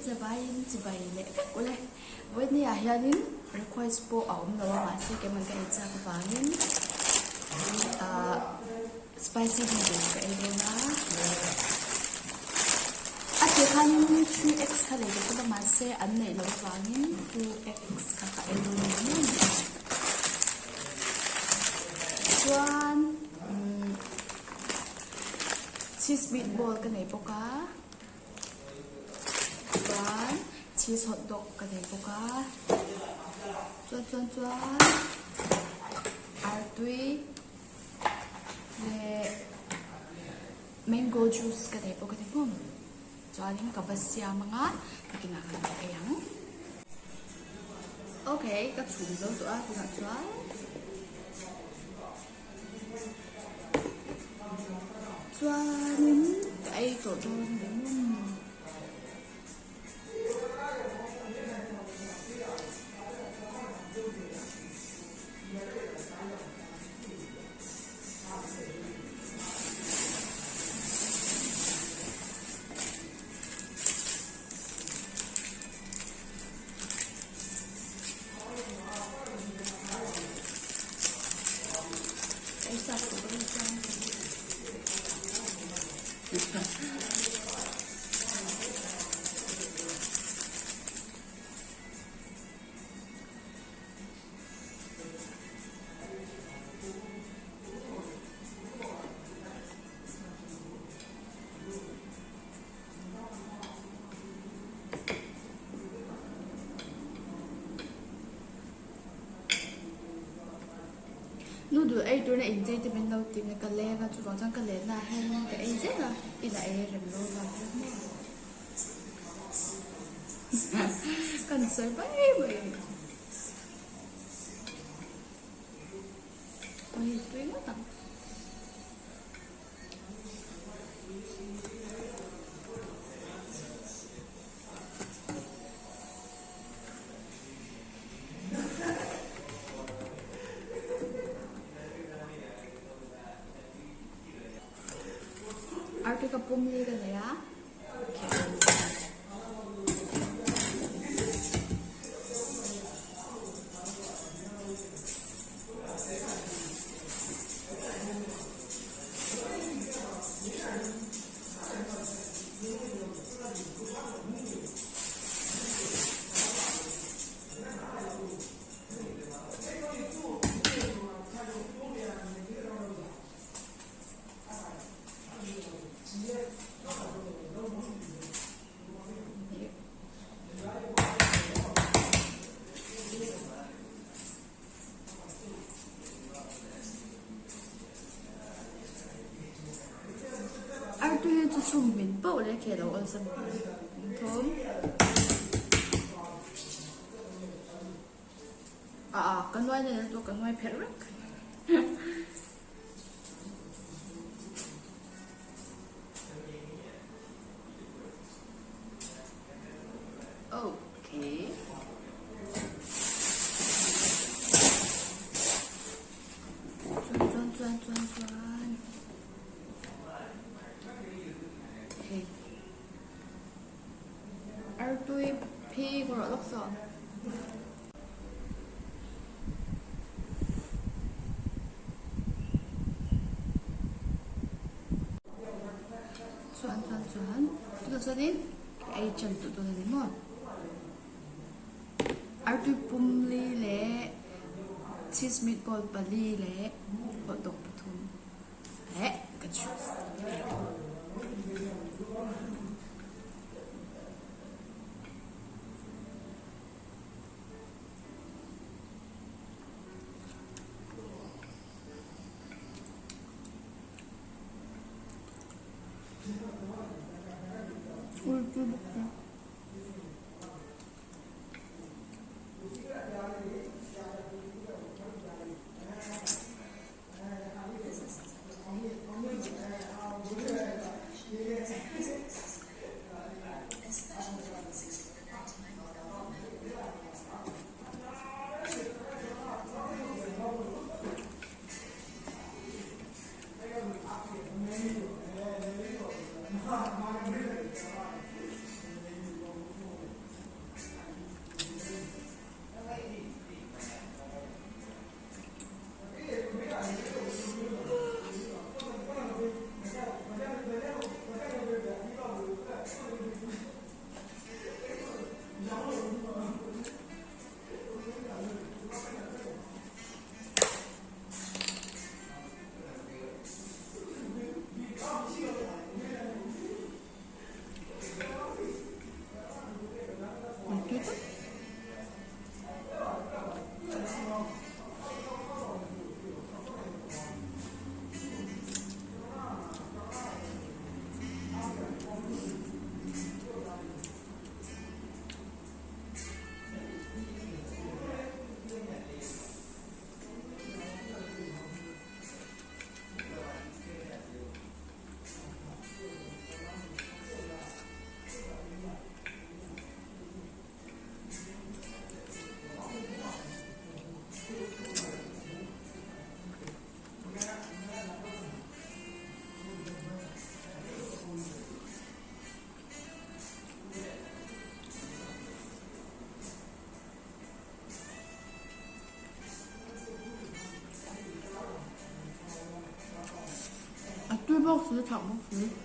zabayin zibayile ule với ni ahianin request po aum nawa masi ke man ka itsa ko bangin spicy noodles ka elona ate kan 3x ka le ko na masi an nei lo bangin 2x ka ka elona nun chuan cheese meatball ka nei po ka chuan cheese hot dog ka nei po ka chuan artui le mango juice ka nei po ka tipum chuan in kabasya mga kinakain ayang okay ka chum zo to a kuna chuan chuan cái tổ tôn đến cái sạch của bên trong nudu ai tu na injai te ben lau tim na kale ga chu rong chang kale na hen ka ai je na ila ai rem lo la kan sai bai bai oi tu na ta arti ka pumli ka na ya arti chu chum min pau le ke lo on sam thom kan wai ne to kan wai phet rak okay chuan okay artui phi ko ro lok so chuan tu cho đến ai chân tụ tôi đến mà artui pum li le cheese meatball pali le hot dog thum le ka chu 먹었다 먹었어.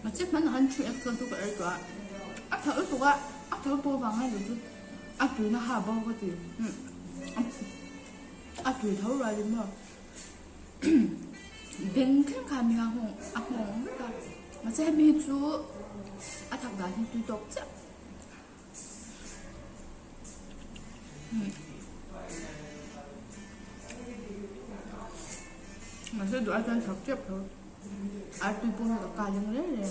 mà chắc mình ăn chuyện hơn tôi cái đó ăn thử tôi á ăn thử tôi bằng hay được ăn chuyện nó hà bao cái gì ăn chuyện thấu ra đi mà bên cái cảm giác không ăn không biết mà sẽ biết chú ăn thằng nào thì tôi đọc chứ mà sẽ đồ ăn thật chép thôi ăn tôi bún được cả những đấy này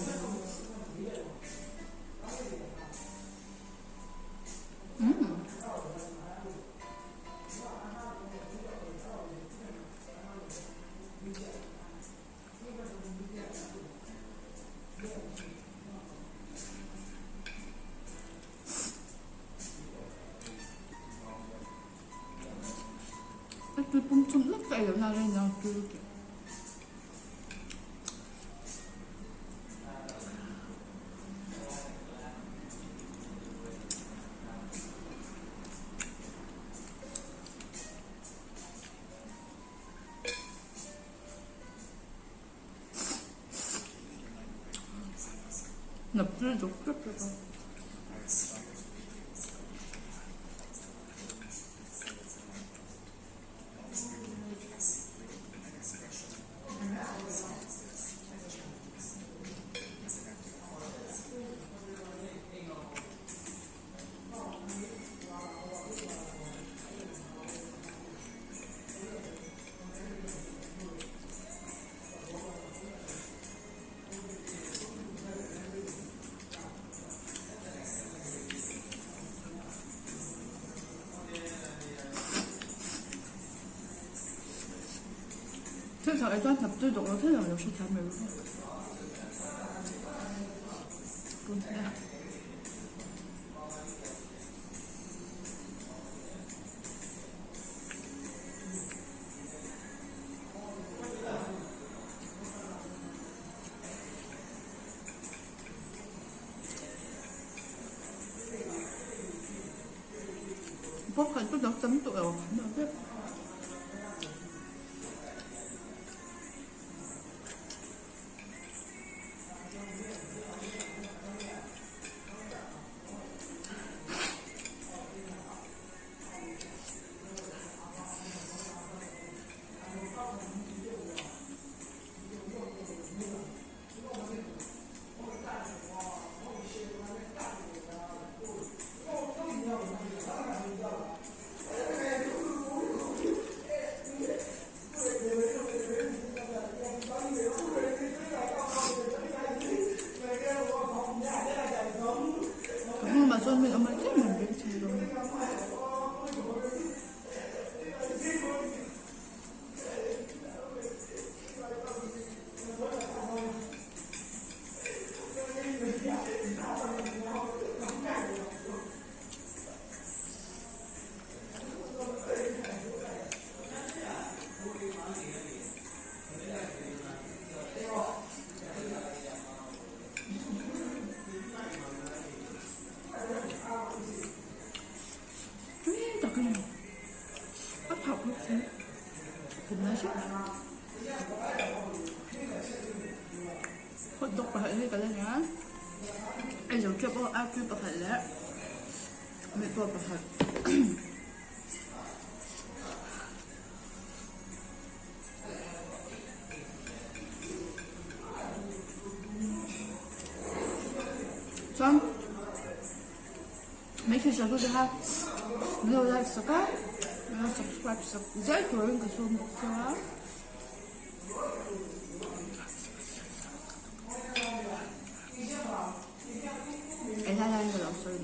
tôi bún chung lắc cái nào đây nào tôi 납들도 그렇다. 세상 애들 납들도 세상 역시 잘 매워. 뭔데? bốc phải chút nấu chấm tụi ở nữa biết mà cho mình 엄마 찜 만들기 지금 áp học lúc thế cũng nói chắc hot dog và hệ cái này nhá ai giống chưa bao áp chưa bao hệ lẽ mẹ tôi bao hệ xong mấy khi giờ tôi đi ha nếu like subscribe 제일 좋은 그 소금 먹자. 애사하는 건 없어요.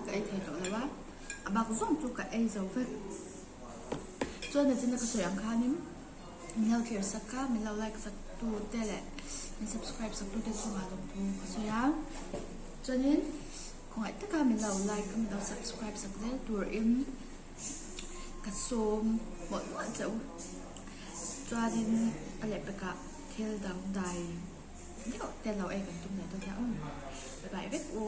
cái ấy thấy rõ là quá bà cũng dùng chụp cái ấy dấu vết cho nên trên cái sợi ám khá nín mình lau kiểu sắc cá mình lau like sắc tu tê lệ mình subscribe sắc tu tê cho mà đồng tu sợi ám cho nên còn lại tất cả mình lau like mình lau subscribe sắc tê tu im cắt xôm mọi mọi dấu cho nên anh lại cả theo đằng đài nếu tên lau ấy cần tung này tôi theo bye bye với